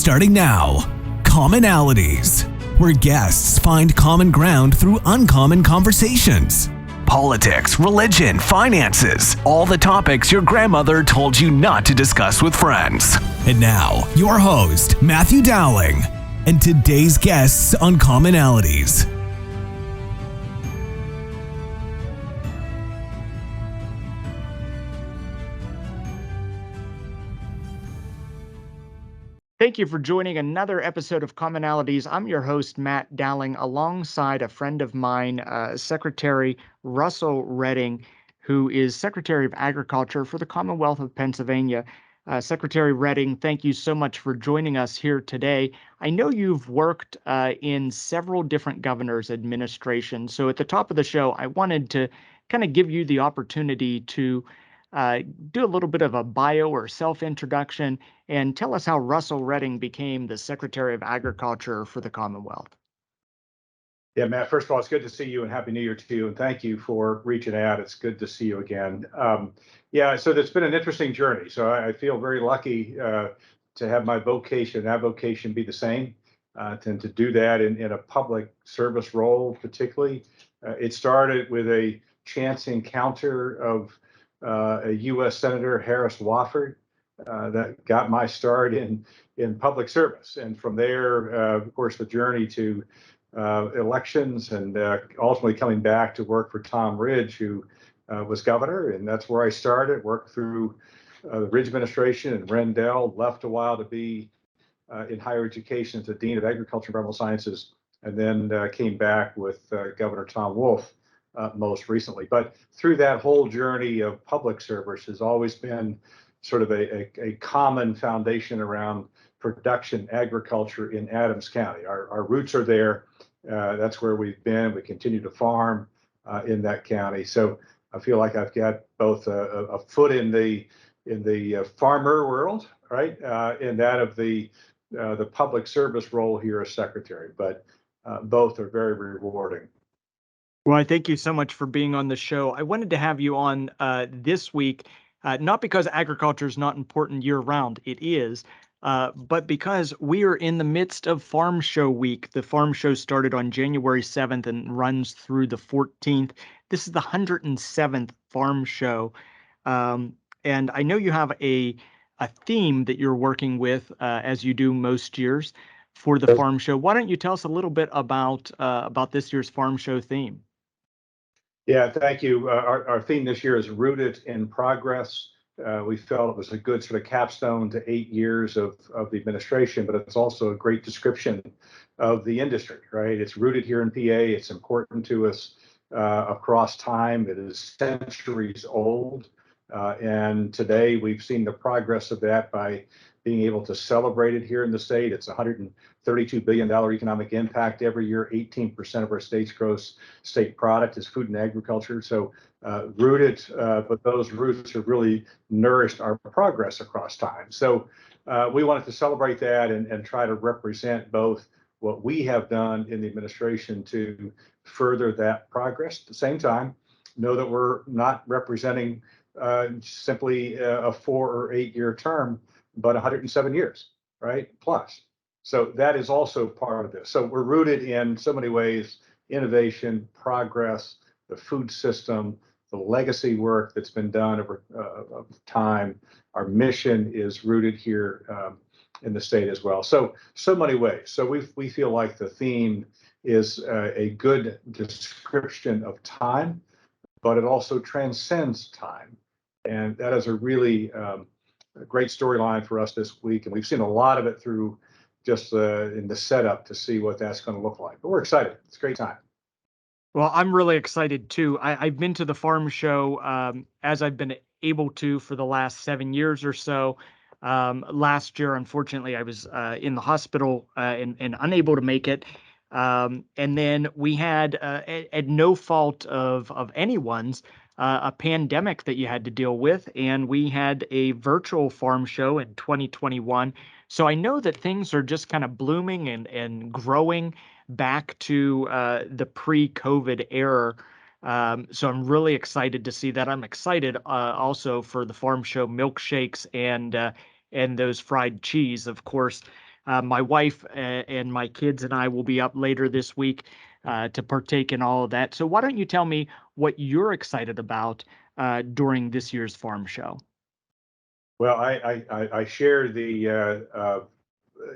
Starting now, Commonalities, where guests find common ground through uncommon conversations. Politics, religion, finances, all the topics your grandmother told you not to discuss with friends. And now, your host, Matthew Dowling, and today's guests on Commonalities. Thank you for joining another episode of Commonalities. I'm your host, Matt Dowling, alongside a friend of mine, Secretary Russell Redding, who is Secretary of Agriculture for the Commonwealth of Pennsylvania. Secretary Redding, thank you so much for joining us here today. I know you've worked in several different governors' administrations. So at the top of the show, I wanted to kind of give you the opportunity to do a little bit of a bio or self-introduction and tell us how Russell Redding became the Secretary of Agriculture for the Commonwealth. Yeah, Matt, first of all, it's good to see you and Happy New Year to you. And thank you for reaching out. It's good to see you again. So it's been an interesting journey. So I feel very lucky to have my vocation, that vocation be the same, and to do that in a public service role, particularly. It started with a chance encounter of a U.S. Senator, Harris Wofford, that got my start in public service. And from there, of course, the journey to elections and ultimately coming back to work for Tom Ridge, who was governor. And that's where I started, worked through the Ridge administration and Rendell, left a while to be in higher education as the Dean of Agriculture and Environmental Sciences, and then came back with Governor Tom Wolf most recently. But through that whole journey of public service has always been sort of a common foundation around production agriculture in Adams County. Our roots are there. That's where we've been. We continue to farm in that county. So I feel like I've got both a foot in the farmer world, right, and that of the public service role here as secretary. But both are very rewarding. Well, I thank you so much for being on the show. I wanted to have you on this week, not because agriculture is not important year-round. It is. But because we are in the midst of Farm Show Week. The Farm Show started on January 7th and runs through the 14th. This is the 107th Farm Show. And I know you have a theme that you're working with, as you do most years, for the Farm Show. Why don't you tell us a little bit about this year's Farm Show theme? Yeah, thank you. Our theme this year is Rooted in Progress. We felt it was a good sort of capstone to 8 years of the administration, but it's also a great description of the industry, right? It's rooted here in PA. It's important to us across time. It is centuries old. And today we've seen the progress of that by being able to celebrate it here in the state. It's $132 billion economic impact every year. 18% of our state's gross state product is food and agriculture. So rooted, but those roots have really nourished our progress across time. So we wanted to celebrate that and try to represent both what we have done in the administration to further that progress. At the same time, know that we're not representing simply a 4 or 8 year term, but 107 years, right? Plus. So that is also part of this. So we're rooted in so many ways: innovation, progress, the food system, the legacy work that's been done over time. Our mission is rooted here in the state as well. So many ways. So we feel like the theme is a good description of time, but it also transcends time. And that is a really a great storyline for us this week. And we've seen a lot of it through just in the setup to see what that's going to look like. But we're excited. It's a great time. Well, I'm really excited too. I've been to the Farm Show as I've been able to for the last 7 years or so. Last year, unfortunately, I was in the hospital and unable to make it. And then we had, at no fault of anyone's, a pandemic that you had to deal with, and we had a virtual Farm Show in 2021. So I know that things are just kind of blooming and growing back to the pre-COVID era. So I'm really excited to see that. I'm excited also for the Farm Show milkshakes and those fried cheese, of course. My wife and my kids and I will be up later this week to partake in all of that. So why don't you tell me what you're excited about during this year's farm show? Well, I share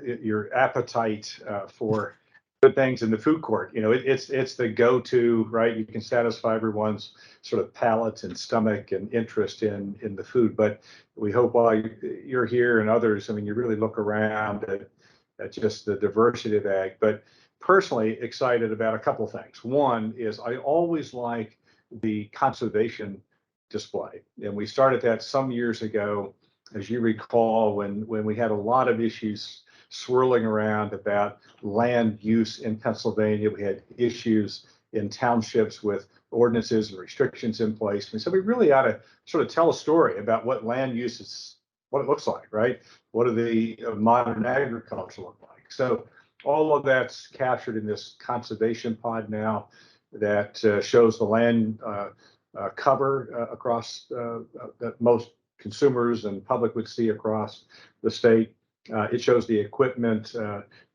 your appetite for good things in the food court. It's the go-to, right? You can satisfy everyone's sort of palate and stomach and interest in the food. But we hope while you're here and others, I mean, you really look around at just the diversity of ag. But personally excited about a couple of things. One is I always like the conservation display, and we started that some years ago, as you recall, when we had a lot of issues swirling around about land use in Pennsylvania. We had issues in townships with ordinances and restrictions in place. And so we really ought to sort of tell a story about what land use is, what it looks like, right? What do the modern agriculture look like? So all of that's captured in this conservation pod now that shows the land cover across that most consumers and public would see across the state. It shows the equipment.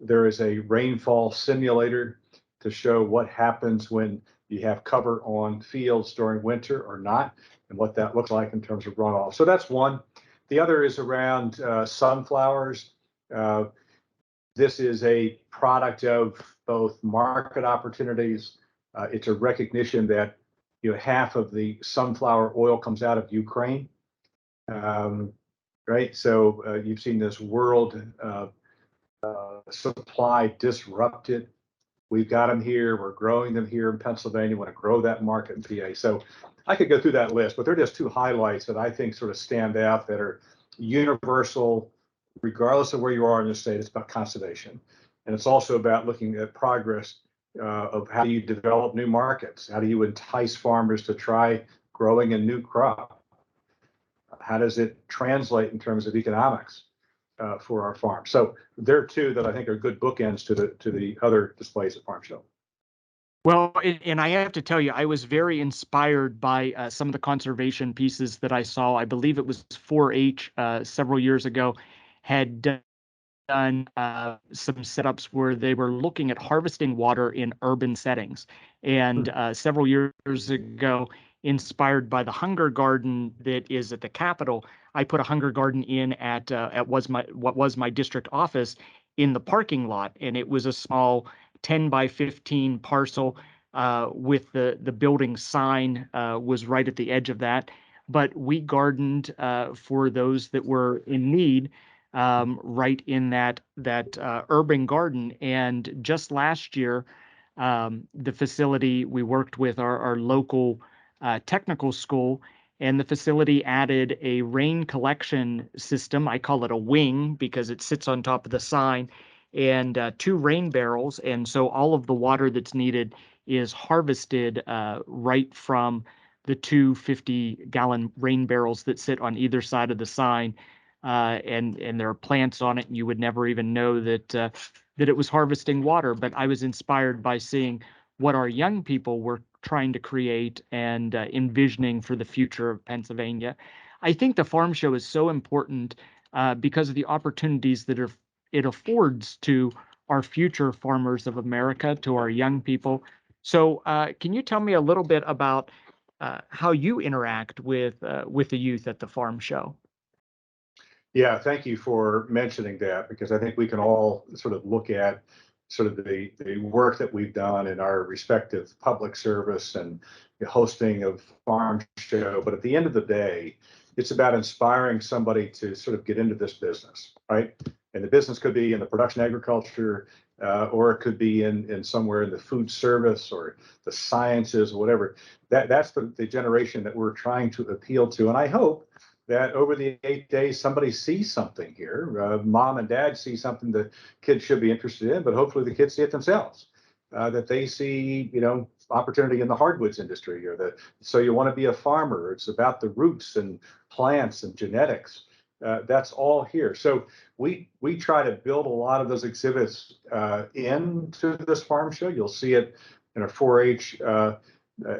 There is a rainfall simulator to show what happens when you have cover on fields during winter or not, and what that looks like in terms of runoff. So that's one. The other is around sunflowers. This is a product of both market opportunities. It's a recognition that half of the sunflower oil comes out of Ukraine. Right? So you've seen this world supply disrupted. We've got them here. We're growing them here in Pennsylvania. We want to grow that market in PA. So I could go through that list, but they're just two highlights that I think sort of stand out that are universal, regardless of where you are in the state. It's about conservation. And it's also about looking at progress of how do you develop new markets? How do you entice farmers to try growing a new crop? How does it translate in terms of economics for our farm? So there are two that I think are good bookends to the other displays at Farm Show. Well, and I have to tell you, I was very inspired by some of the conservation pieces that I saw. I believe it was 4-H several years ago had done some setups where they were looking at harvesting water in urban settings. And several years ago, inspired by the hunger garden that is at the Capitol, I put a hunger garden in at what was my district office in the parking lot, and it was a small 10 by 15 parcel with the building sign was right at the edge of that. But we gardened for those that were in need right in that urban garden. And just last year, the facility we worked with our local technical school, and the facility added a rain collection system. I call it a wing because it sits on top of the sign, and 2 rain barrels. And so all of the water that's needed is harvested right from the 2 50-gallon rain barrels that sit on either side of the sign. And there are plants on it, and you would never even know that it was harvesting water. But I was inspired by seeing what our young people were trying to create and envisioning for the future of Pennsylvania. I think the Farm Show is so important because of the opportunities that it affords to our future farmers of America, to our young people. So can you tell me a little bit about how you interact with the youth at the Farm Show? Yeah, thank you for mentioning that, because I think we can all sort of look at sort of the work that we've done in our respective public service and the hosting of Farm Show. But at the end of the day, it's about inspiring somebody to sort of get into this business, right? And the business could be in the production agriculture, or it could be in somewhere in the food service or the sciences or whatever. That's the generation that we're trying to appeal to. And I hope that over the 8 days, somebody sees something here. Mom and dad see something the kids should be interested in, but hopefully the kids see it themselves. That they see, opportunity in the hardwoods industry, or so you want to be a farmer. It's about the roots and plants and genetics. That's all here. So we try to build a lot of those exhibits into this Farm Show. You'll see it in our 4-H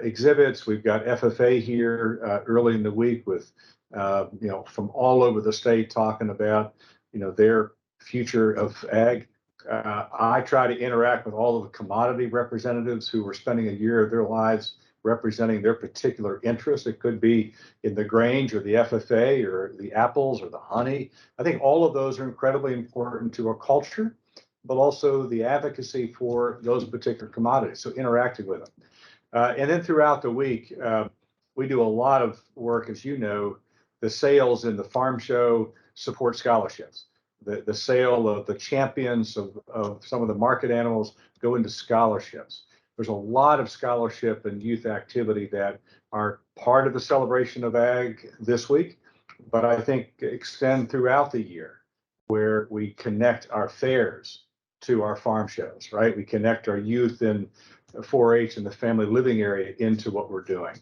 exhibits. We've got FFA here early in the week with from all over the state talking about their future of ag. I try to interact with all of the commodity representatives who are spending a year of their lives representing their particular interests. It could be in the grains or the FFA or the apples or the honey. I think all of those are incredibly important to our culture, but also the advocacy for those particular commodities, so interacting with them. And then throughout the week, we do a lot of work, as you know. The sales in the farm show support scholarships. The sale of the champions of some of the market animals go into scholarships. There's a lot of scholarship and youth activity that are part of the celebration of ag this week, but I think extend throughout the year, where we connect our fairs to our farm shows, right? We connect our youth in 4-H and the family living area into what we're doing.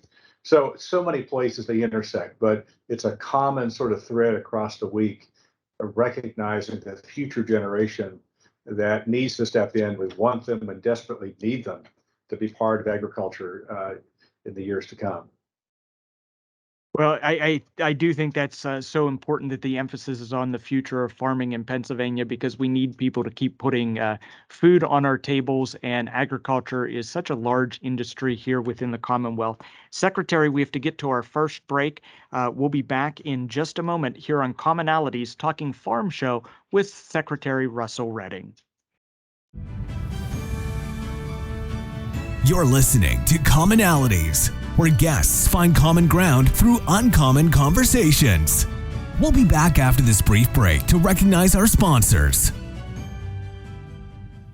So many places they intersect, but it's a common sort of thread across the week of recognizing the future generation that needs to step in. We want them and desperately need them to be part of agriculture in the years to come. Well, I do think that's so important that the emphasis is on the future of farming in Pennsylvania, because we need people to keep putting food on our tables, and agriculture is such a large industry here within the Commonwealth. Secretary, we have to get to our first break. We'll be back in just a moment here on Commonalities, talking Farm Show with Secretary Russell Redding. You're listening to Commonalities, where guests find common ground through uncommon conversations. We'll be back after this brief break to recognize our sponsors.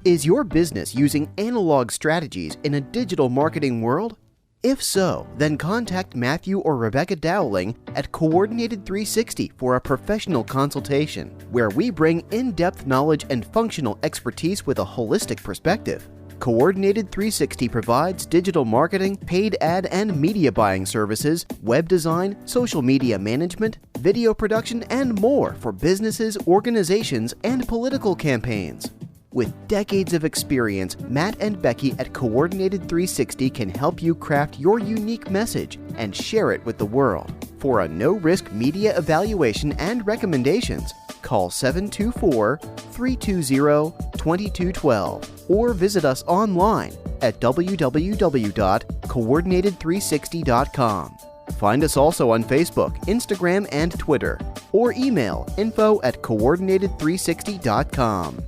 Is your business using analog strategies in a digital marketing world? If so, then contact Matthew or Rebecca Dowling at Coordinated 360 for a professional consultation, where we bring in-depth knowledge and functional expertise with a holistic perspective. Coordinated 360 provides digital marketing, paid ad and media buying services, web design, social media management, video production, and more for businesses, organizations, and political campaigns. With decades of experience, Matt and Becky at Coordinated 360 can help you craft your unique message and share it with the world. For a no-risk media evaluation and recommendations, call 724-320-2212 or visit us online at www.coordinated360.com. Find us also on Facebook, Instagram, and Twitter, or email info@coordinated360.com.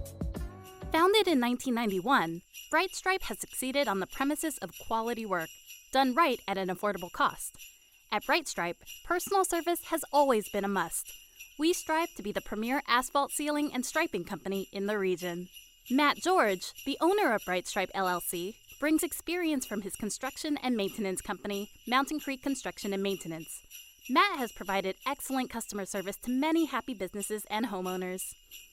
Founded in 1991, Bright Stripe has succeeded on the premises of quality work, done right at an affordable cost. At Bright Stripe, personal service has always been a must. We strive to be the premier asphalt sealing and striping company in the region. Matt George, the owner of Bright Stripe LLC, brings experience from his construction and maintenance company, Mountain Creek Construction and Maintenance. Matt has provided excellent customer service to many happy businesses and homeowners.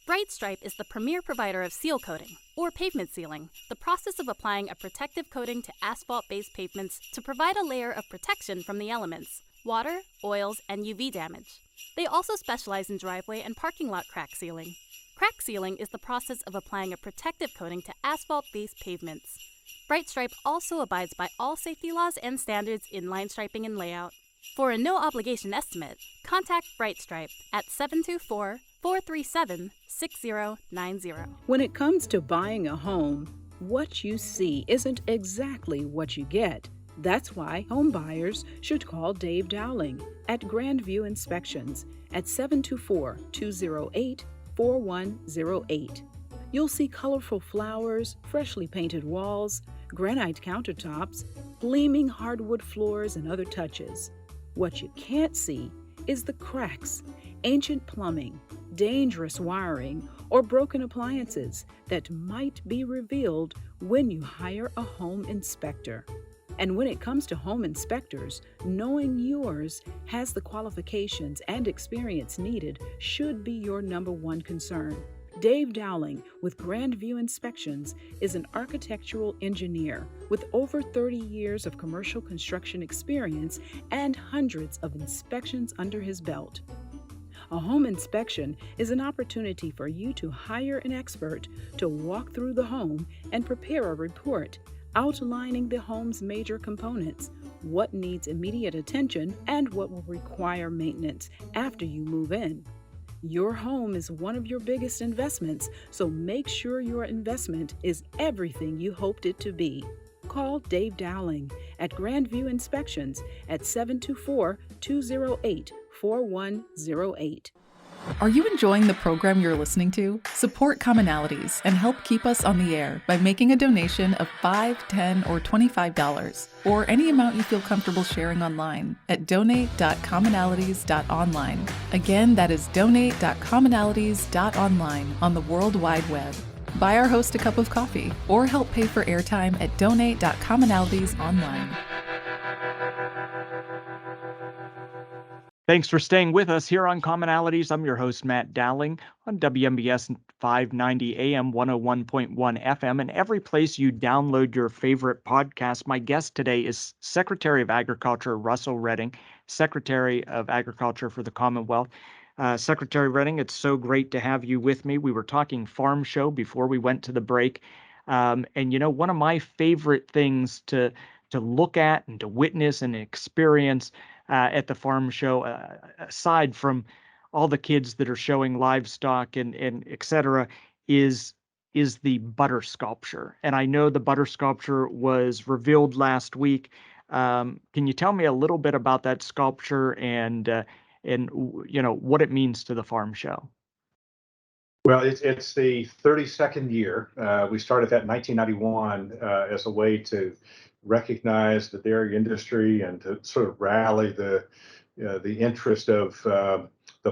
Bright Stripe is the premier provider of seal coating, or pavement sealing, the process of applying a protective coating to asphalt-based pavements to provide a layer of protection from the elements, water, oils, and UV damage. They also specialize in driveway and parking lot crack sealing. Crack sealing is the process of applying a protective coating to asphalt-based pavements. Bright Stripe also abides by all safety laws and standards in line striping and layout. For a no-obligation estimate, contact Bright Stripe at 724-437-6090. When it comes to buying a home, what you see isn't exactly what you get. That's why home buyers should call Dave Dowling at Grandview Inspections at 724-208-4108. You'll see colorful flowers, freshly painted walls, granite countertops, gleaming hardwood floors, and other touches. What you can't see is the cracks, ancient plumbing, dangerous wiring, or broken appliances that might be revealed when you hire a home inspector. And when it comes to home inspectors, knowing yours has the qualifications and experience needed should be your number one concern. Dave Dowling with Grandview Inspections is an architectural engineer with over 30 years of commercial construction experience and hundreds of inspections under his belt. A home inspection is an opportunity for you to hire an expert to walk through the home and prepare a report outlining the home's major components, what needs immediate attention, and what will require maintenance after you move in. Your home is one of your biggest investments, so make sure your investment is everything you hoped it to be. Call Dave Dowling at Grandview Inspections at 724-208-4108. Are you enjoying the program you're listening to? Support Commonalities and help keep us on the air by making a donation of $5, $10, or $25, or any amount you feel comfortable sharing online at donate.commonalities.online. Again, that is donate.commonalities.online on the World Wide Web. Buy our host a cup of coffee or help pay for airtime at donate.commonalities.online. Thanks for staying with us here on Commonalities. I'm your host, Matt Dowling, on WMBS 590 AM, 101.1 FM, and every place you download your favorite podcast. My guest today is Secretary of Agriculture Russell Redding, Secretary of Agriculture for the Commonwealth. Secretary Redding, it's so great to have you with me. We were talking Farm Show before we went to the break. And one of my favorite things to look at and to witness and experience at the Farm Show, aside from all the kids that are showing livestock and et cetera, is the butter sculpture. And I know the butter sculpture was revealed last week. Can you tell me a little bit about that sculpture and what it means to the Farm Show? Well, it's the 32nd year. We started that in 1991 as a way to recognize the dairy industry and to sort of rally the interest of the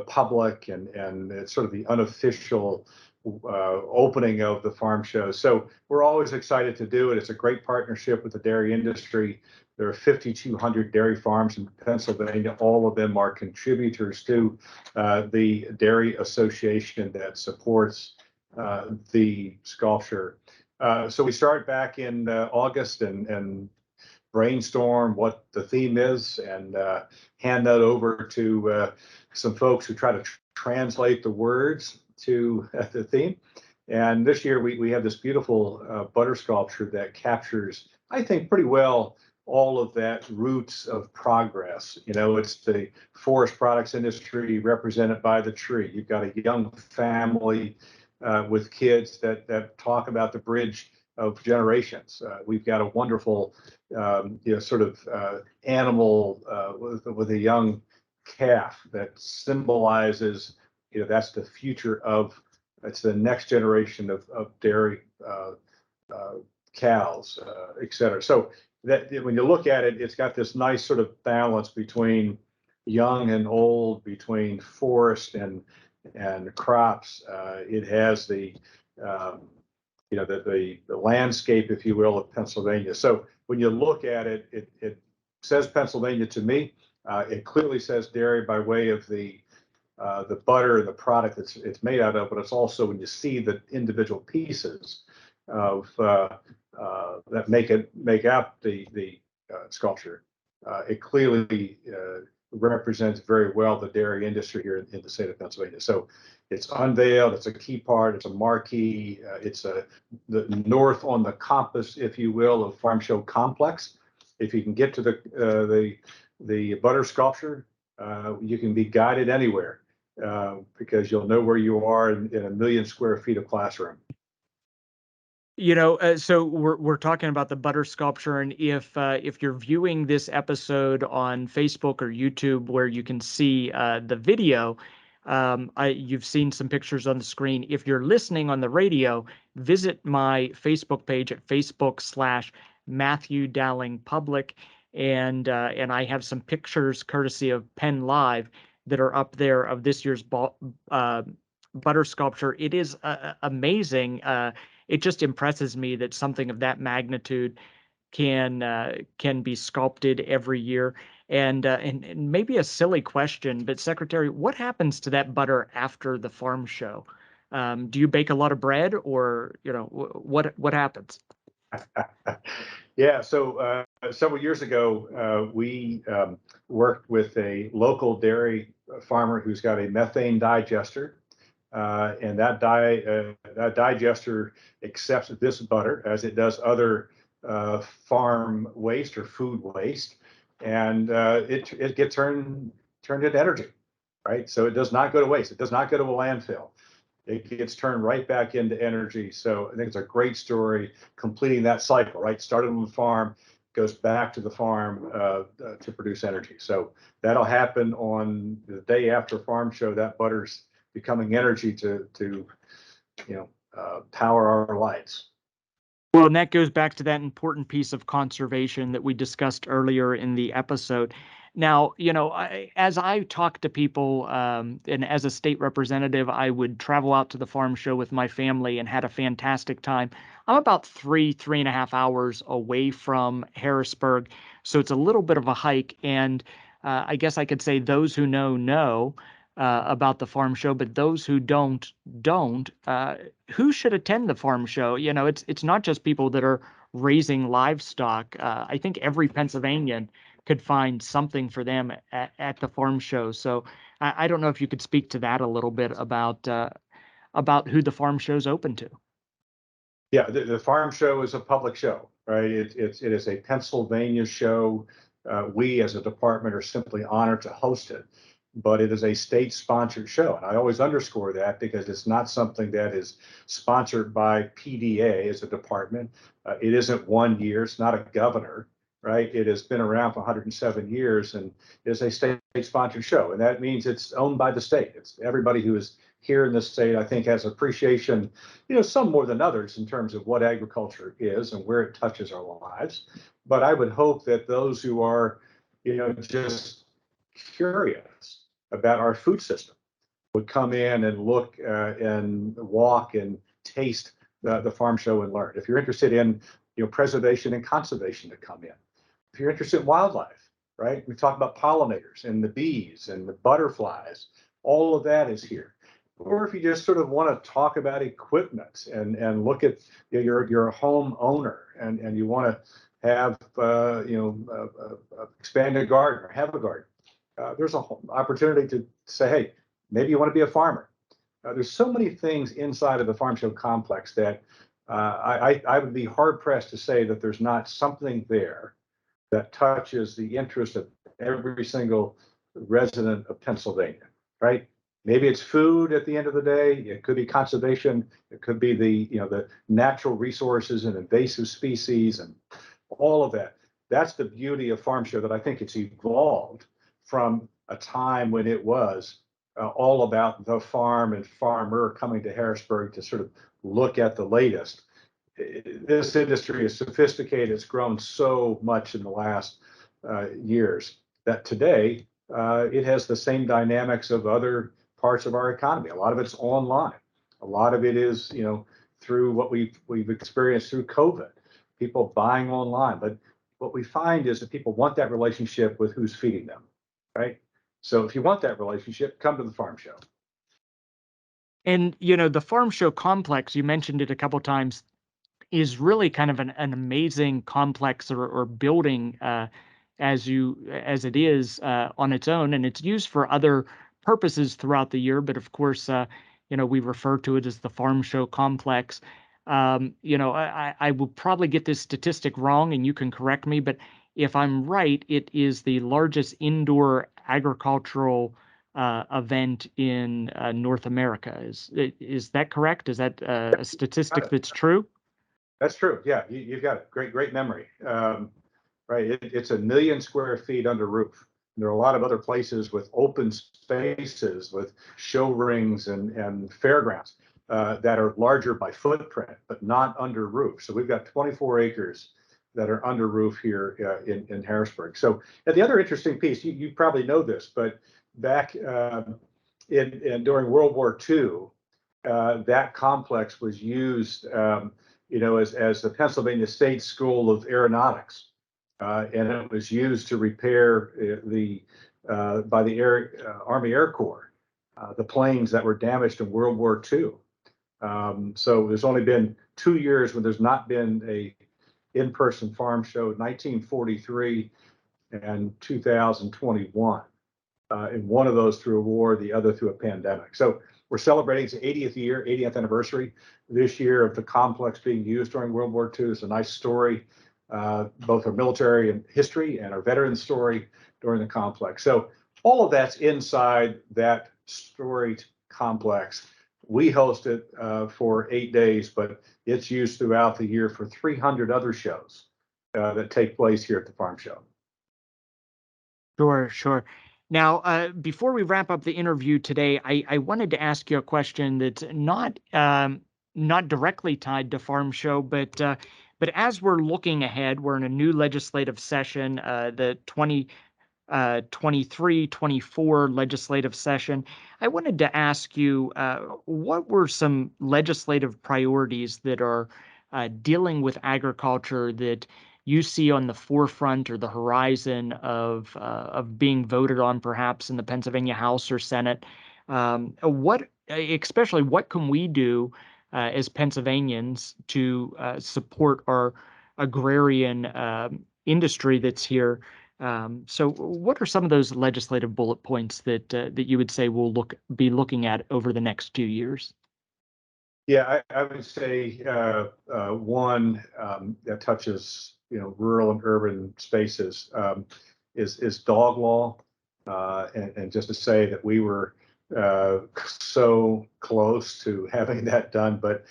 public and it's sort of the unofficial opening of the Farm Show. So we're always excited to do it. It's a great partnership with the dairy industry. There are 5,200 dairy farms in Pennsylvania. All of them are contributors to the Dairy Association that supports the sculpture. So we start back in August and brainstorm what the theme is and hand that over to some folks who try to translate the words to the theme. And this year we have this beautiful butter sculpture that captures, I think, pretty well all of that roots of progress. It's the forest products industry represented by the tree. You've got a young family with kids that talk about the bridge of generations. We've got a wonderful, sort of animal with a young calf that symbolizes, that's the future it's the next generation of dairy cows, et cetera. So that when you look at it, it's got this nice sort of balance between young and old, between forest and crops. It has the landscape, if you will, of Pennsylvania. So when you look at it, it says Pennsylvania to me. It clearly says dairy by way of the butter and the product it's made out of, but it's also when you see the individual pieces of that make up the sculpture. It clearly represents very well the dairy industry here in the state of Pennsylvania. So it's unveiled. It's a key part. It's a marquee. It's the north on the compass, if you will, of Farm Show complex. If you can get to the butter sculpture, you can be guided anywhere because you'll know where you are in 1 million square feet of classroom. So we're talking about the butter sculpture, and if you're viewing this episode on Facebook or YouTube, where you can see the video, you've seen some pictures on the screen. If you're listening on the radio, visit my Facebook page at Facebook/Matthew Dowling Public, and I have some pictures courtesy of Penn Live that are up there of this year's butter sculpture. It is amazing. It just impresses me that something of that magnitude can be sculpted every year. And maybe a silly question, but Secretary, what happens to that butter after the Farm Show? Do you bake a lot of bread, or what happens? Yeah, so several years ago, we worked with a local dairy farmer who's got a methane digester. And that digester accepts this butter as it does other farm waste or food waste, and it gets turned into energy. right? So it does not go to waste. It does not go to a landfill. It gets turned right back into energy. So I think it's a great story, completing that cycle, right? Started on the farm, goes back to the farm to produce energy. So that'll happen on the day after Farm Show. That butter's becoming energy to power our lights. Well, and that goes back to that important piece of conservation that we discussed earlier in the episode. Now, as I talk to people, and as a state representative, I would travel out to the farm show with my family and had a fantastic time. I'm about 3.5 hours away from Harrisburg, so it's a little bit of a hike. And I guess I could say those who know about the farm show, but those who don't. Who should attend the farm show? It's not just people that are raising livestock. I think every Pennsylvanian could find something for them at the farm show. So I don't know if you could speak to that a little bit about who the farm show's open to. Yeah, the farm show is a public show, right? It is a Pennsylvania show. We as a department are simply honored to host it, but it is a state-sponsored show. And I always underscore that because it's not something that is sponsored by PDA as a department. It isn't 1 year, it's not a governor, right? It has been around for 107 years and is a state-sponsored show. And that means it's owned by the state. It's everybody who is here in the state, I think, has appreciation, some more than others in terms of what agriculture is and where it touches our lives. But I would hope that those who are, just curious about our food system would come in and look and walk and taste the farm show and learn. If you're interested in, preservation and conservation, to come in. If you're interested in wildlife, right? We talk about pollinators and the bees and the butterflies. All of that is here. Or if you just sort of want to talk about equipment and look at, you're a home owner and you want to have expand a garden or have a garden. There's an opportunity to say, hey, maybe you want to be a farmer. There's so many things inside of the farm show complex that I would be hard pressed to say that there's not something there that touches the interest of every single resident of Pennsylvania, right? Maybe it's food at the end of the day. It could be conservation. It could be the natural resources and invasive species and all of that. That's the beauty of Farm Show, that I think it's evolved from a time when it was all about the farm and farmer coming to Harrisburg to sort of look at the latest. This industry is sophisticated. It's grown so much in the last years that today it has the same dynamics of other parts of our economy. A lot of it's online. A lot of it is, through what we've experienced through COVID, people buying online. But what we find is that people want that relationship with who's feeding them, right? So if you want that relationship, come to the farm show. And, the farm show complex, you mentioned it a couple times, is really kind of an amazing complex or building as it is on its own. And it's used for other purposes throughout the year. But of course, we refer to it as the farm show complex. I will probably get this statistic wrong and you can correct me, but if I'm right, it is the largest indoor agricultural event in North America. Is that correct? Is that a statistic that's true? That's true. Yeah, you've got it. Great memory. Right. It's 1 million square feet under roof. There are a lot of other places with open spaces, with show rings and fairgrounds that are larger by footprint, but not under roof. So we've got 24 acres that are under roof here in Harrisburg. So and the other interesting piece, you probably know this, but back during World War II, that complex was used, as the Pennsylvania State School of Aeronautics. And it was used to repair by the Army Air Corps, the planes that were damaged in World War II. So there's only been 2 years when there's not been a in-person farm show, 1943 and 2021. And one of those through a war, the other through a pandemic. So we're celebrating its 80th anniversary this year of the complex being used during World War II. It's a nice story. Both our military and history and our veteran story during the complex. So all of that's inside that storied complex. We host it for 8 days, but it's used throughout the year for 300 other shows that take place here at the Farm Show. Sure. Now, before we wrap up the interview today, I wanted to ask you a question that's not directly tied to Farm Show, but as we're looking ahead, we're in a new legislative session, the 23-24 legislative session. I wanted to ask you, what were some legislative priorities that are dealing with agriculture that you see on the forefront or the horizon of being voted on, perhaps in the Pennsylvania House or Senate? What can we do as Pennsylvanians to support our agrarian industry that's here? So what are some of those legislative bullet points that you would say we'll be looking at over the next 2 years? Yeah, I would say one that touches rural and urban spaces is dog law, and just to say that we were so close to having that done, but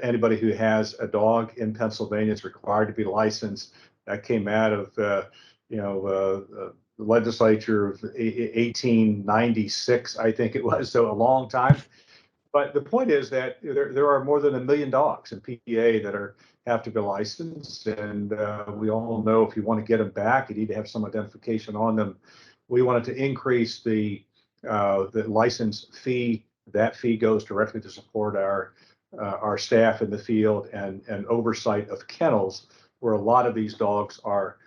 anybody who has a dog in Pennsylvania is required to be licensed. That came out of the legislature of 1896, I think it was, so a long time. But the point is that there are more than 1 million dogs in PA that have to be licensed, and we all know if you want to get them back, you need to have some identification on them. We wanted to increase the license fee. That fee goes directly to support our staff in the field and oversight of kennels, where a lot of these dogs are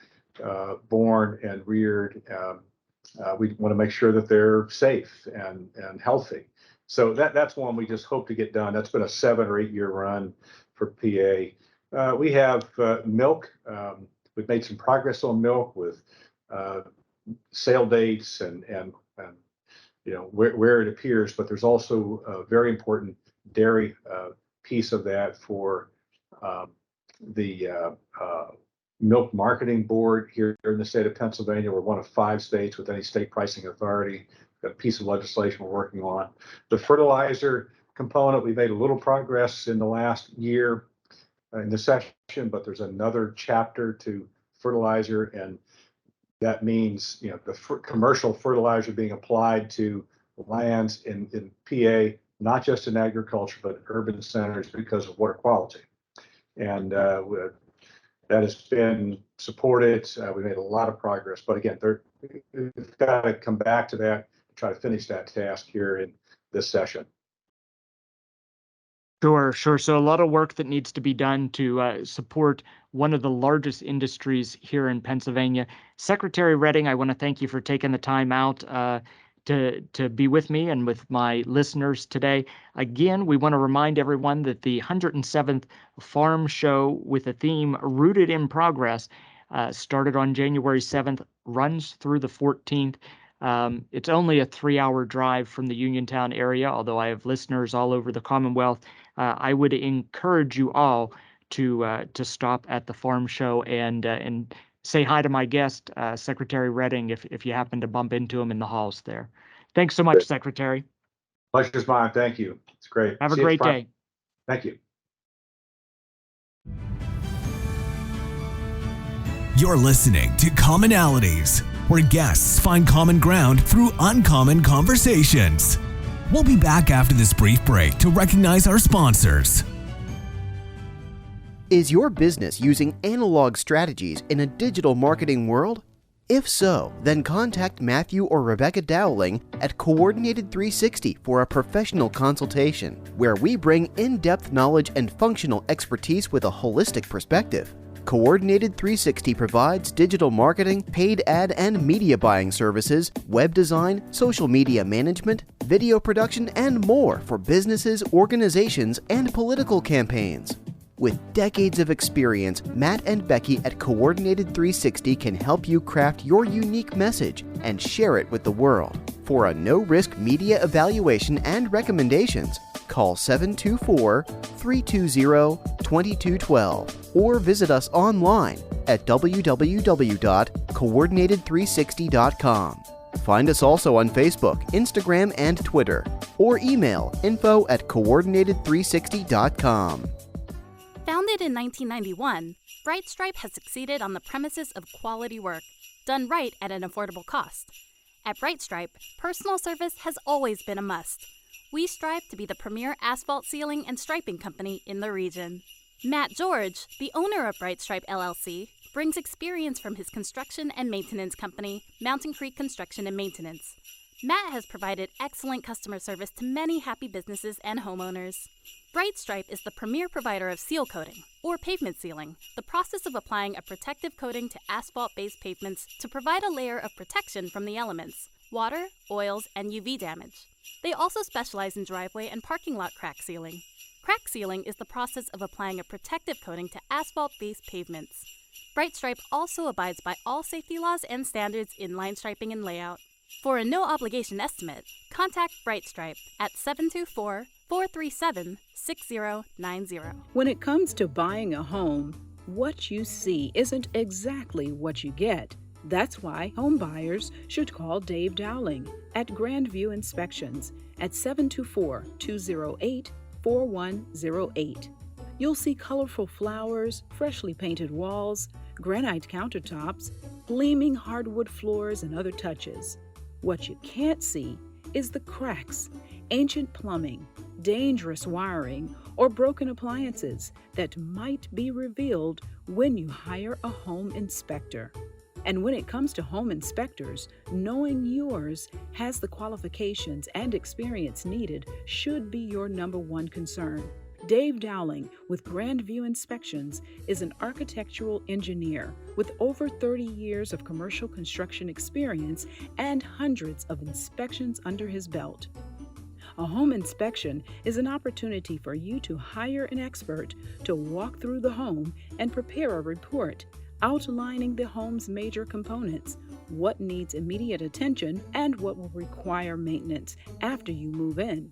born and reared. We want to make sure that they're safe and healthy. So that's one we just hope to get done. That's been a 7 or 8 year run for PA. We have milk. We've made some progress on milk with sale dates and where it appears, but there's also a very important dairy piece of that for the Milk Marketing Board here in the state of Pennsylvania. We're one of 5 states with any state pricing authority. A piece of legislation we're working on. The fertilizer component, we made a little progress in the last year in the session, but there's another chapter to fertilizer, and that means the commercial fertilizer being applied to lands in PA, not just in agriculture, but urban centers because of water quality. And that has been supported. We made a lot of progress, but again, we've got to come back to that, try to finish that task here in this session. Sure. So a lot of work that needs to be done to support one of the largest industries here in Pennsylvania. Secretary Redding, I want to thank you for taking the time out to be with me and with my listeners today. Again, we want to remind everyone that the 107th Farm Show with a theme Rooted in Progress started on January 7th, runs through the 14th. It's only a 3-hour drive from the Uniontown area, although I have listeners all over the Commonwealth. I would encourage you all to stop at the Farm Show and say hi to my guest, Secretary Redding, if you happen to bump into him in the halls there. Thanks so much, Secretary. Pleasure's mine. Thank you. It's great. Have a great day. Thank you. You're listening to Commonalities, where guests find common ground through uncommon conversations. We'll be back after this brief break to recognize our sponsors. Is your business using analog strategies in a digital marketing world? If so, then contact Matthew or Rebecca Dowling at Coordinated 360 for a professional consultation, where we bring in-depth knowledge and functional expertise with a holistic perspective. Coordinated 360 provides digital marketing, paid ad and media buying services, web design, social media management, video production, and more for businesses, organizations, and political campaigns. With decades of experience, Matt and Becky at Coordinated 360 can help you craft your unique message and share it with the world. For a no-risk media evaluation and recommendations, call 724-320-2212 or visit us online at www.coordinated360.com. Find us also on Facebook, Instagram, and Twitter, or email info@coordinated360.com. Founded in 1991, Bright Stripe has succeeded on the premises of quality work, done right at an affordable cost. At Bright Stripe, personal service has always been a must. We strive to be the premier asphalt sealing and striping company in the region. Matt George, the owner of Bright Stripe LLC, brings experience from his construction and maintenance company, Mountain Creek Construction and Maintenance. Matt has provided excellent customer service to many happy businesses and homeowners. Bright Stripe is the premier provider of seal coating, or pavement sealing, the process of applying a protective coating to asphalt-based pavements to provide a layer of protection from the elements, water, oils, and UV damage. They also specialize in driveway and parking lot crack sealing. Crack sealing is the process of applying a protective coating to asphalt-based pavements. Bright Stripe also abides by all safety laws and standards in line striping and layout. For a no-obligation estimate, contact Bright Stripe at 724-437-6090. When it comes to buying a home, what you see isn't exactly what you get. That's why home buyers should call Dave Dowling at Grandview Inspections at 724-208-4108. You'll see colorful flowers, freshly painted walls, granite countertops, gleaming hardwood floors, and other touches. What you can't see is the cracks, ancient plumbing, dangerous wiring, or broken appliances that might be revealed when you hire a home inspector. And when it comes to home inspectors, knowing yours has the qualifications and experience needed should be your number one concern. Dave Dowling with Grandview Inspections is an architectural engineer with over 30 years of commercial construction experience and hundreds of inspections under his belt. A home inspection is an opportunity for you to hire an expert to walk through the home and prepare a report outlining the home's major components, what needs immediate attention, and what will require maintenance after you move in.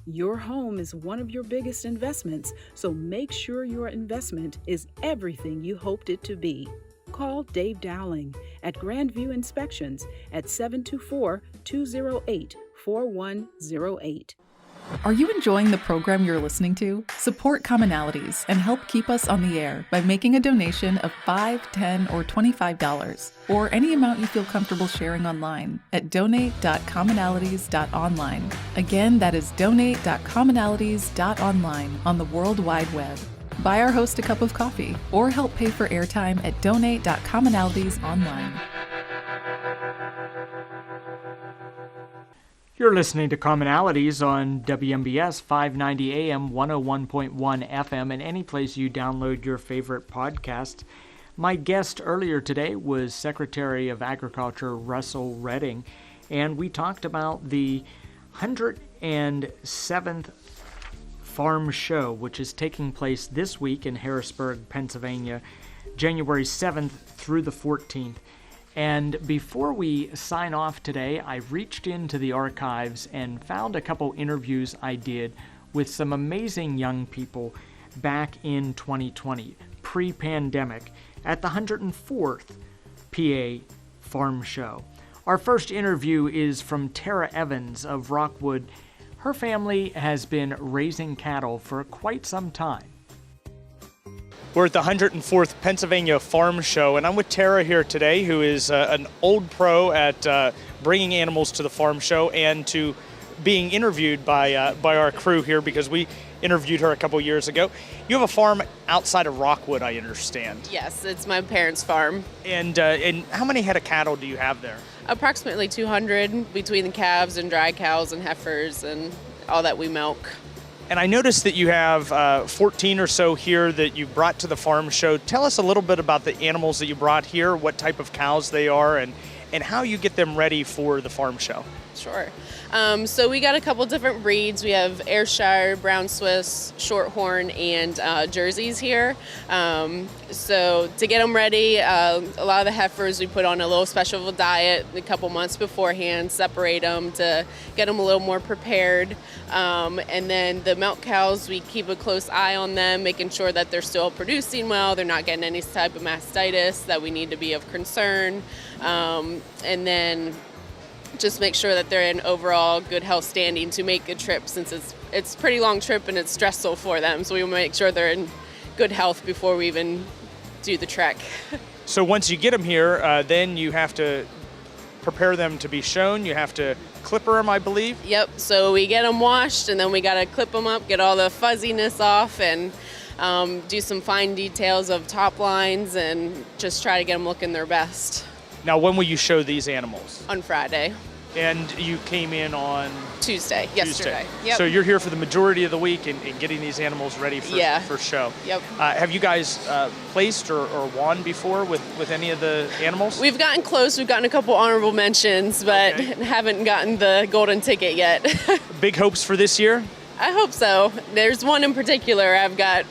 Your home is one of your biggest investments, so make sure your investment is everything you hoped it to be. Call Dave Dowling at Grandview Inspections at 724-208-4108. Are you enjoying the program you're listening to? Support Commonalities and help keep us on the air by making a donation of $5, $10, or $25, or any amount you feel comfortable sharing online at donate.commonalities.online. Again, that is donate.commonalities.online on the World Wide Web. Buy our host a cup of coffee or help pay for airtime at donate.commonalities.online. You're listening to Commonalities on WMBS 590 AM, 101.1 FM, and any place you download your favorite podcast. My guest earlier today was Secretary of Agriculture Russell Redding, and we talked about the 107th Farm Show, which is taking place this week in Harrisburg, Pennsylvania, January 7th through the 14th. And before we sign off today, I reached into the archives and found a couple interviews I did with some amazing young people back in 2020, pre-pandemic, at the 104th PA Farm Show. Our first interview is from Tara Evans of Rockwood. Her family has been raising cattle for quite some time. We're at the 104th Pennsylvania Farm Show, and I'm with Tara here today, who is an old pro at bringing animals to the farm show and to being interviewed by our crew here, because we interviewed her a couple years ago. You have a farm outside of Rockwood, I understand. Yes, it's my parents' farm. And how many head of cattle do you have there? Approximately 200 between the calves and dry cows and heifers and all that we milk. And I noticed that you have 14 or so here that you brought to the farm show. Tell us a little bit about the animals that you brought here, what type of cows they are, and how you get them ready for the farm show. Sure. So we got a couple different breeds. We have Ayrshire, Brown Swiss, Shorthorn, and Jerseys here. So to get them ready, a lot of the heifers we put on a little special diet a couple months beforehand, separate them to get them a little more prepared. And then the milk cows, we keep a close eye on them, making sure that they're still producing well, they're not getting any type of mastitis that we need to be of concern. And then just make sure that they're in overall good health standing to make a trip, since it's a pretty long trip and it's stressful for them. So we want to make sure they're in good health before we even do the trek. So once you get them here, then you have to prepare them to be shown. You have to clipper them, I believe. Yep, so we get them washed, and then we got to clip them up, get all the fuzziness off, and do some fine details of top lines, and just try to get them looking their best. Now, when will you show these animals? On Friday. And you came in on? Tuesday, yesterday. Yep. So you're here for the majority of the week and getting these animals ready for show. Yep. Have you guys placed or won before with any of the animals? We've gotten close. We've gotten a couple honorable mentions, but haven't gotten the golden ticket yet. Big hopes for this year? I hope so. There's one in particular I've got,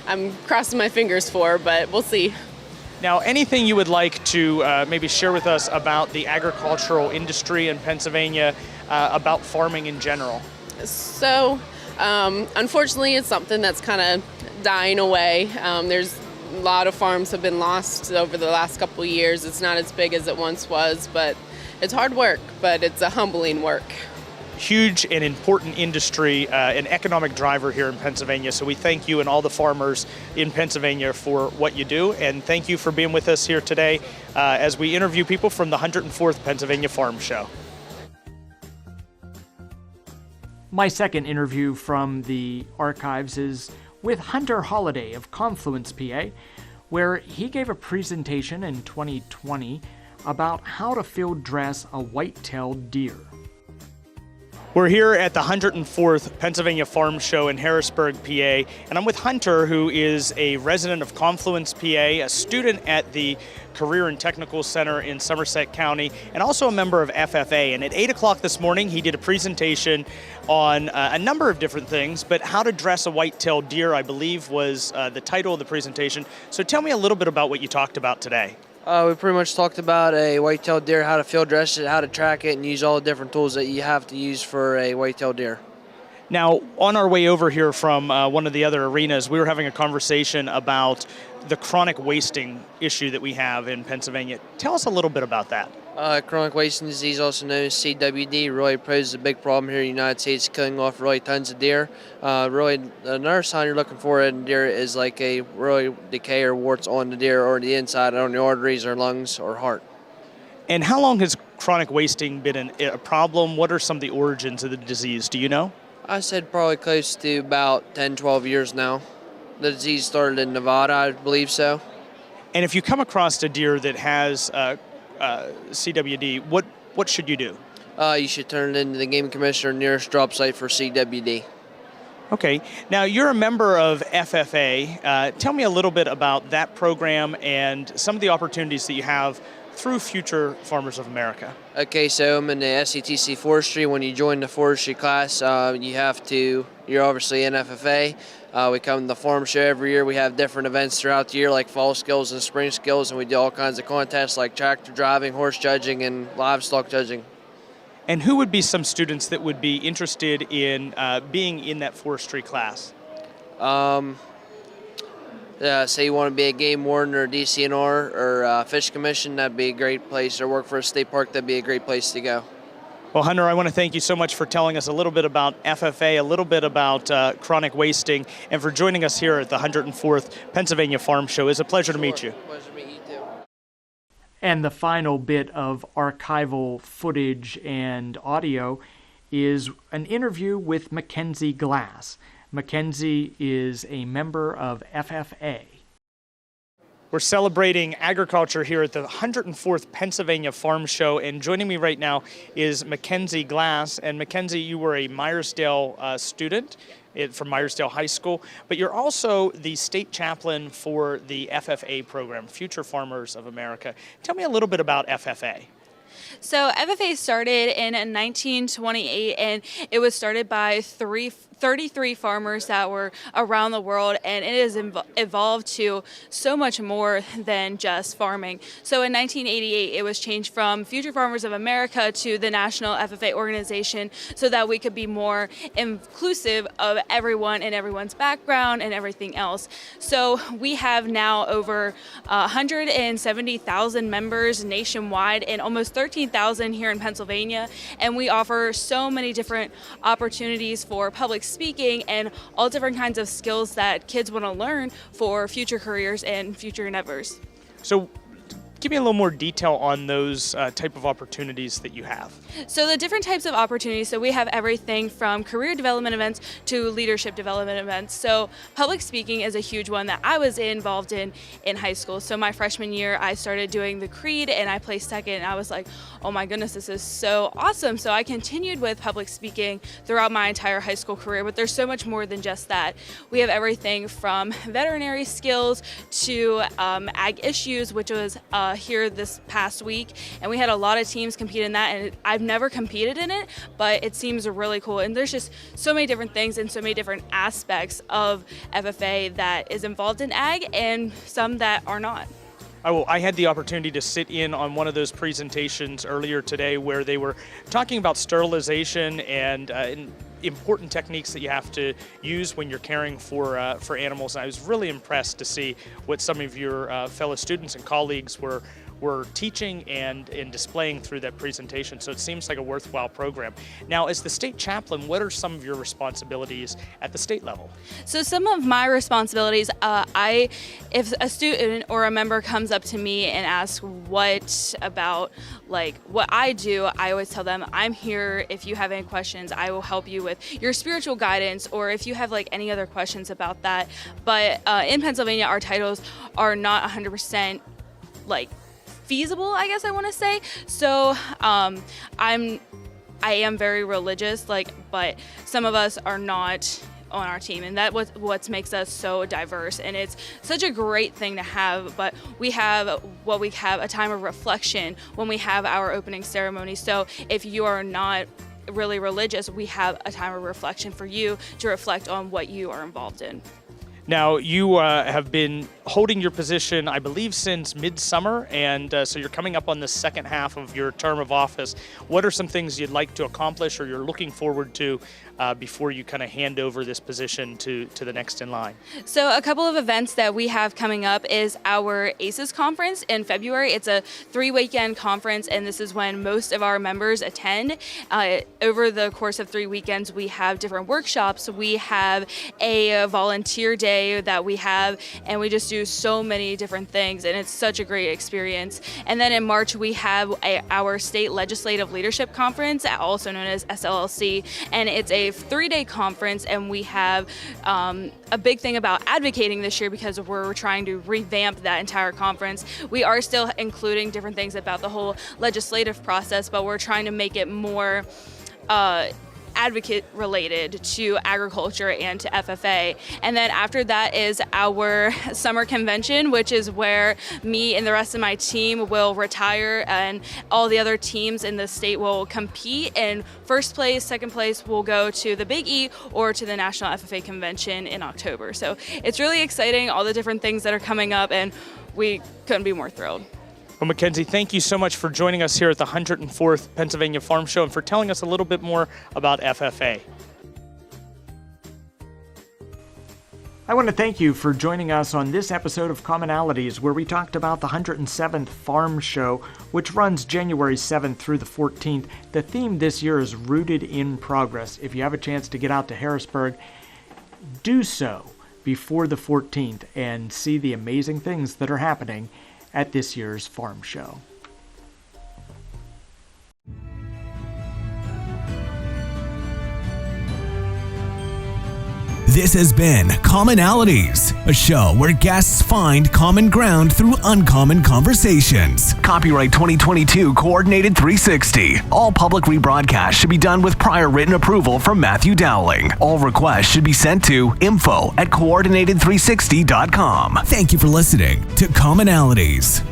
I'm crossing my fingers for, but we'll see. Now, anything you would like to maybe share with us about the agricultural industry in Pennsylvania, about farming in general? So, unfortunately, it's something that's kind of dying away. There's a lot of farms have been lost over the last couple of years. It's not as big as it once was, but it's hard work, but it's a humbling work. Huge and important industry, an economic driver here in Pennsylvania. So we thank you and all the farmers in Pennsylvania for what you do. And thank you for being with us here today as we interview people from the 104th Pennsylvania Farm Show. My second interview from the archives is with Hunter Holliday of Confluence, PA, where he gave a presentation in 2020 about how to field dress a white-tailed deer. We're here at the 104th Pennsylvania Farm Show in Harrisburg, PA, and I'm with Hunter, who is a resident of Confluence, PA, a student at the Career and Technical Center in Somerset County, and also a member of FFA. And at 8 o'clock this morning, he did a presentation on a number of different things, but how to dress a white-tailed deer, I believe, was the title of the presentation. So tell me a little bit about what you talked about today. We pretty much talked about a white-tailed deer, how to field dress it, how to track it, and use all the different tools that you have to use for a white-tailed deer. Now, on our way over here from one of the other arenas, we were having a conversation about the chronic wasting issue that we have in Pennsylvania. Tell us a little bit about that. Chronic wasting disease, also known as CWD, really poses a big problem here in the United States, killing off really tons of deer. Really, another sign you're looking for in deer is like a really decay or warts on the deer or the inside, on the arteries or lungs or heart. And how long has chronic wasting been a problem? What are some of the origins of the disease? Do you know? I said probably close to about 10, 12 years now. The disease started in Nevada, I believe so. And if you come across a deer that has CWD, what should you do? You should turn it into the game commissioner nearest drop site for CWD. Okay. Now, you're a member of FFA. Tell me a little bit about that program and some of the opportunities that you have through Future Farmers of America. Okay, so I'm in the SCTC Forestry. When you join the forestry class, you're obviously in FFA. We come to the farm show every year. We have different events throughout the year, like fall skills and spring skills, and we do all kinds of contests like tractor driving, horse judging, and livestock judging. And who would be some students that would be interested in being in that forestry class? Say you want to be a game warden or DCNR or fish commission, that'd be a great place. Or work for a state park, that'd be a great place to go. Well, Hunter, I want to thank you so much for telling us a little bit about FFA, a little bit about chronic wasting, and for joining us here at the 104th Pennsylvania Farm Show. It's a pleasure to meet you. Pleasure to meet you too. And the final bit of archival footage and audio is an interview with Mackenzie Glass. Mackenzie is a member of FFA. We're celebrating agriculture here at the 104th Pennsylvania Farm Show, and joining me right now is Mackenzie Glass. And Mackenzie, you were a Myersdale student from Myersdale High School, but you're also the state chaplain for the FFA program, Future Farmers of America. Tell me a little bit about FFA. So FFA started in 1928, and it was started by 33 farmers that were around the world, and it has evolved to so much more than just farming. So in 1988, it was changed from Future Farmers of America to the National FFA organization so that we could be more inclusive of everyone and everyone's background and everything else. So we have now over 170,000 members nationwide in almost 13,000 here in Pennsylvania, and we offer so many different opportunities for public speaking and all different kinds of skills that kids want to learn for future careers and future endeavors. So give me a little more detail on those type of opportunities that you have. So the different types of opportunities, so we have everything from career development events to leadership development events. So public speaking is a huge one that I was involved in high school. So my freshman year, I started doing the creed and I placed second. And I was like, oh my goodness, this is so awesome. So I continued with public speaking throughout my entire high school career, but there's so much more than just that. We have everything from veterinary skills to ag issues, which was here this past week, and we had a lot of teams compete in that, and I've never competed in it, but it seems really cool. And there's just so many different things and so many different aspects of FFA that is involved in ag and some that are not. I had the opportunity to sit in on one of those presentations earlier today where they were talking about sterilization and important techniques that you have to use when you're caring for animals. And I was really impressed to see what some of your fellow students and colleagues were teaching and displaying through that presentation. So it seems like a worthwhile program. Now, as the state chaplain, what are some of your responsibilities at the state level? So some of my responsibilities, if a student or a member comes up to me and asks what about like what I do, I always tell them, I'm here. If you have any questions, I will help you with your spiritual guidance, or if you have like any other questions about that. But in Pennsylvania, our titles are not 100% like feasible, I guess I want to say. So I am very religious, but some of us are not on our team, and that what makes us so diverse, and it's such a great thing to have. But we have a time of reflection when we have our opening ceremony. So if you are not really religious, we have a time of reflection for you to reflect on what you are involved in. Now, you have been holding your position, I believe, since midsummer, and so you're coming up on the second half of your term of office. What are some things you'd like to accomplish or you're looking forward to before you kind of hand over this position to the next in line? So a couple of events that we have coming up is our ACES conference in February. It's a 3-weekend conference, and this is when most of our members attend. Over the course of 3 weekends, we have different workshops. We have a volunteer day that we have, and we just do so many different things, and it's such a great experience. And then in March, we have our State Legislative Leadership Conference, also known as SLLC, and it's a 3-day conference, and we have a big thing about advocating this year because we're trying to revamp that entire conference. We are still including different things about the whole legislative process, but we're trying to make it more advocate related to agriculture and to FFA. And then after that is our summer convention, which is where me and the rest of my team will retire, and all the other teams in the state will compete, and first place, second place will go to the Big E or to the National FFA Convention in October. So it's really exciting, all the different things that are coming up, and we couldn't be more thrilled. Well, Mackenzie, thank you so much for joining us here at the 104th Pennsylvania Farm Show and for telling us a little bit more about FFA. I want to thank you for joining us on this episode of Commonalities, where we talked about the 107th Farm Show, which runs January 7th through the 14th. The theme this year is Rooted in Progress. If you have a chance to get out to Harrisburg, do so before the 14th and see the amazing things that are happening at this year's Farm Show. This has been Commonalities, a show where guests find common ground through uncommon conversations. Copyright 2022 Coordinated 360. All public rebroadcasts should be done with prior written approval from Matthew Dowling. All requests should be sent to info@coordinated360.com. Thank you for listening to Commonalities.